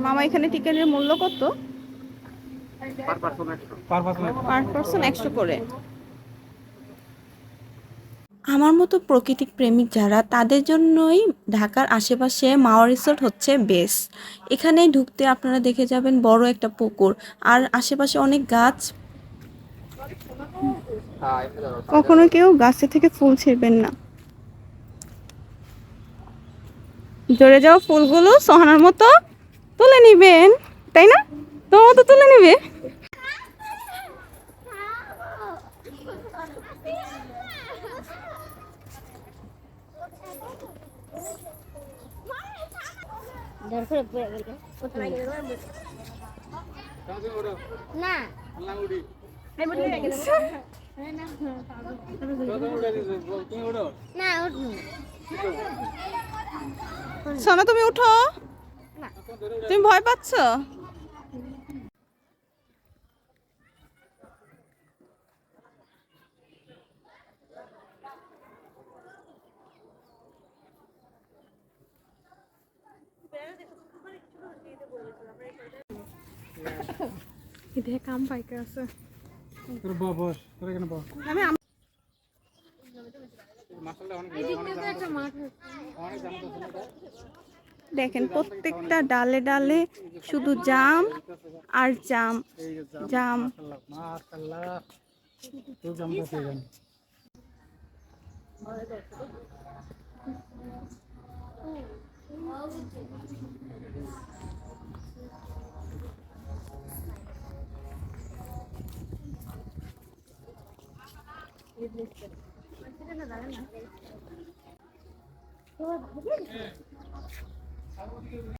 মামা এখানে টিকেটের মূল্য কত? পার পারসন 100 করে। আমার মতো প্রকৃতিক প্রেমিক যারা, তাদের জন্যই ঢাকার আশেপাশে মাওয়া রিসোর্ট হচ্ছে বেস্ট। এখানে ঢুকতে আপনারা দেখে যাবেন বড় একটা পুকুর, আর আশেপাশে অনেক গাছ। কখনো কেউ গাছে থেকে ফুল ছিঁড়বেন না। জড়ে যাওয়া ফুলগুলো সোহানার মতো তুলে নিবেন, তাই না? তোমার মতো তুলে নিবে। সোনা তুমি উঠো, তুমি ভয় পাচ্ছ? কাম পাইকে আছে। দেখেন প্রত্যেকটা ডালে ডালে শুধু জাম আর জাম, জাম।